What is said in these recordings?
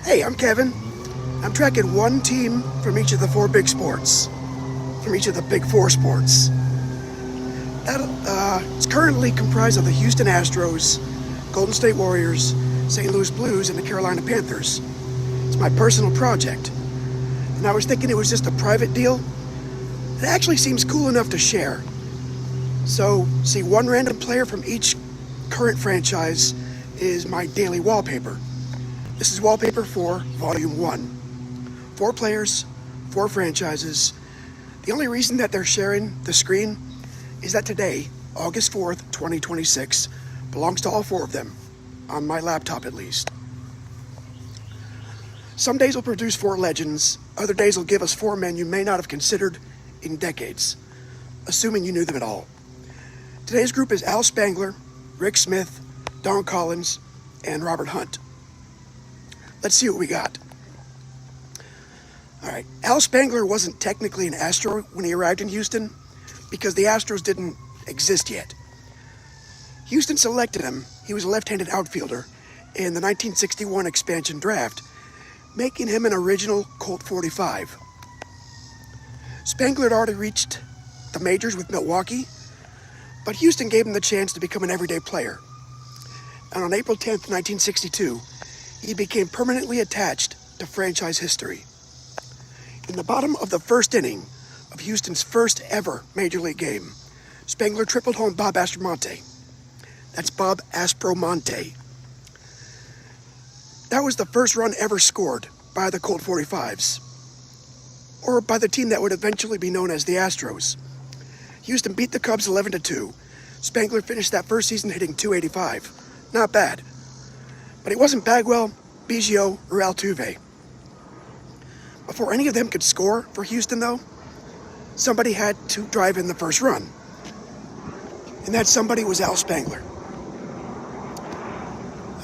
Hey, I'm Kevin. I'm tracking one team from each of the four big sports, from each of the big four sports. It's currently comprised of the Houston Astros, Golden State Warriors, St. Louis Blues, and the Carolina Panthers. It's my personal project. And I was thinking it was just a private deal. It actually seems cool enough to share. So, see, one random player from each current franchise is my daily wallpaper. This is Wallpaper Four, Volume 1. 4 players, 4 franchises. The only reason that they're sharing the screen is that today, August 4th, 2026, belongs to all 4 of them, on my laptop at least. Some days will produce 4 legends, other days will give us 4 men you may not have considered in decades, assuming you knew them at all. Today's group is Al Spangler, Rick Smith, Don Collins, and Robert Hunt. Let's see what we got. All right, Al Spangler wasn't technically an Astro when he arrived in Houston because the Astros didn't exist yet. Houston selected him. He was a left-handed outfielder in the 1961 expansion draft, making him an original Colt 45. Spangler had already reached the majors with Milwaukee, but Houston gave him the chance to become an everyday player. And on April 10th, 1962, he became permanently attached to franchise history. In the bottom of the first inning of Houston's first ever Major League game, Spangler tripled home Bob Aspromonte. That's Bob Aspromonte. That was the first run ever scored by the Colt 45s, or by the team that would eventually be known as the Astros. Houston beat the Cubs 11-2. Spangler finished that first season hitting .285. Not bad. But he wasn't Bagwell, Biggio, or Altuve. Before any of them could score for Houston, though, somebody had to drive in the first run. And that somebody was Al Spangler.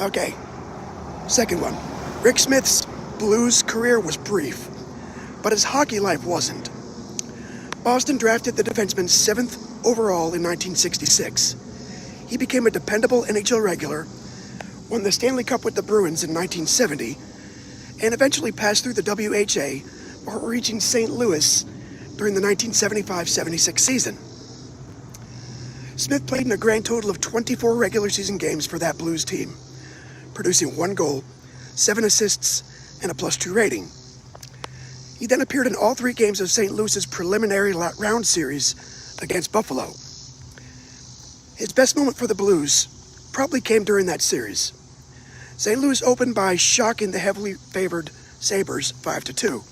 Okay, second one. Rick Smith's Blues career was brief, but his hockey life wasn't. Boston drafted the defenseman 7th overall in 1966. He became a dependable NHL regular, won the Stanley Cup with the Bruins in 1970, and eventually passed through the WHA before reaching St. Louis during the 1975-76 season. Smith played in a grand total of 24 regular season games for that Blues team, producing 1 goal, 7 assists, and a +2 rating. He then appeared in all 3 games of St. Louis's preliminary round series against Buffalo. His best moment for the Blues probably came during that series. St. Louis opened by shocking the heavily favored Sabres 5-2,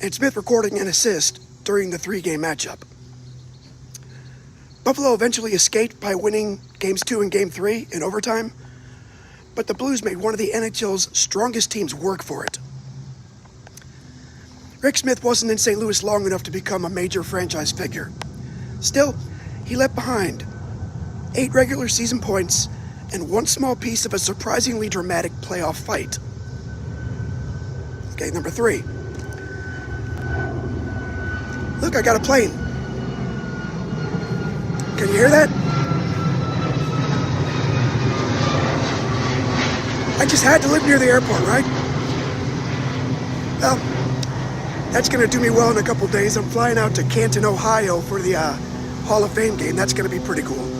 and Smith recording an assist during the 3-game matchup. Buffalo eventually escaped by winning Games 2 and Game 3 in overtime, but the Blues made one of the NHL's strongest teams work for it. Rick Smith wasn't in St. Louis long enough to become a major franchise figure. Still, he left behind 8 regular season points and 1 small piece of a surprisingly dramatic playoff fight. Okay, number 3. Look, I got a plane. Can you hear that? I just had to live near the airport, right? Well, that's going to do me well in a couple days. I'm flying out to Canton, Ohio for the Hall of Fame game. That's going to be pretty cool.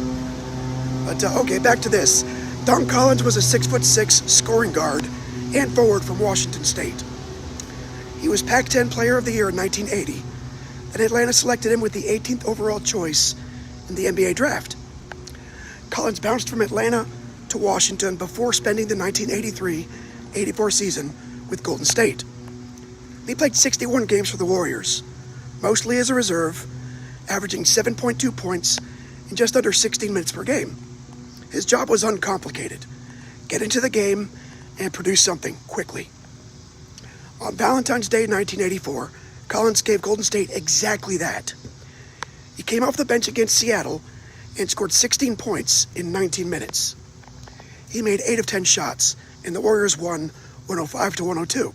But, okay, back to this. Don Collins was a 6'6" scoring guard and forward from Washington State. He was Pac-10 Player of the Year in 1980, and Atlanta selected him with the 18th overall choice in the NBA draft. Collins bounced from Atlanta to Washington before spending the 1983-84 season with Golden State. He played 61 games for the Warriors, mostly as a reserve, averaging 7.2 points in just under 16 minutes per game. His job was uncomplicated. Get into the game and produce something quickly. On Valentine's Day 1984, Collins gave Golden State exactly that. He came off the bench against Seattle and scored 16 points in 19 minutes. He made 8 of 10 shots, and the Warriors won 105-102.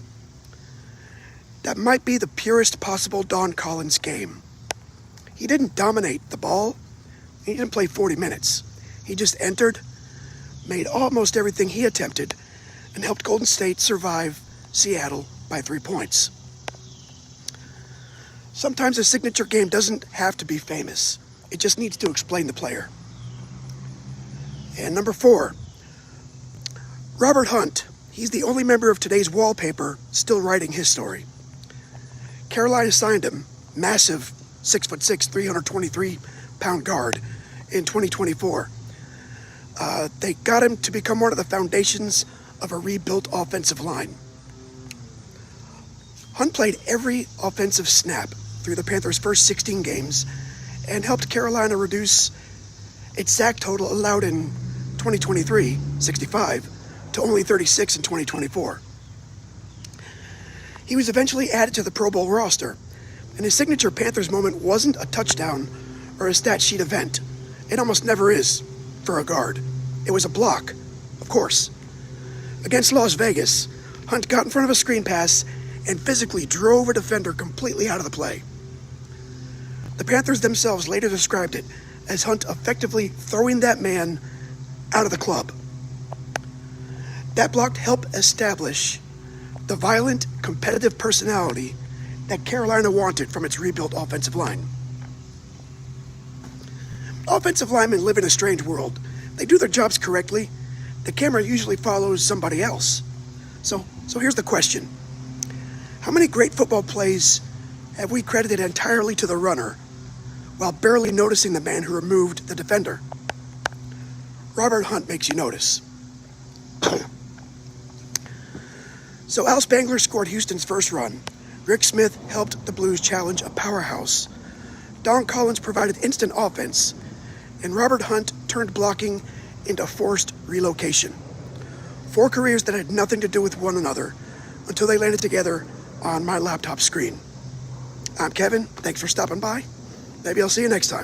That might be the purest possible Don Collins game. He didn't dominate the ball. He didn't play 40 minutes. He just entered, made almost everything he attempted, and helped Golden State survive Seattle by 3 points. Sometimes a signature game doesn't have to be famous. It just needs to explain the player. And number 4, Robert Hunt. He's the only member of today's Wallpaper still writing his story. Carolina signed him, massive 6'6", 323-pound guard, in 2024. They got him to become one of the foundations of a rebuilt offensive line. Hunt played every offensive snap through the Panthers' first 16 games and helped Carolina reduce its sack total allowed in 2023, 65, to only 36 in 2024. He was eventually added to the Pro Bowl roster, and his signature Panthers moment wasn't a touchdown or a stat sheet event. It almost never is for a guard. It was a block, of course. Against Las Vegas, Hunt got in front of a screen pass and physically drove a defender completely out of the play. The Panthers themselves later described it as Hunt effectively throwing that man out of the club. That block helped establish the violent, competitive personality that Carolina wanted from its rebuilt offensive line. Offensive linemen live in a strange world. They do their jobs correctly. The camera usually follows somebody else. So here's the question. How many great football plays have we credited entirely to the runner while barely noticing the man who removed the defender? Robert Hunt makes you notice. So Al Spangler scored Houston's first run. Rick Smith helped the Blues challenge a powerhouse. Don Collins provided instant offense. And Robert Hunt turned blocking into forced relocation. 4 careers that had nothing to do with one another until they landed together on my laptop screen. I'm Kevin. Thanks for stopping by. Maybe I'll see you next time.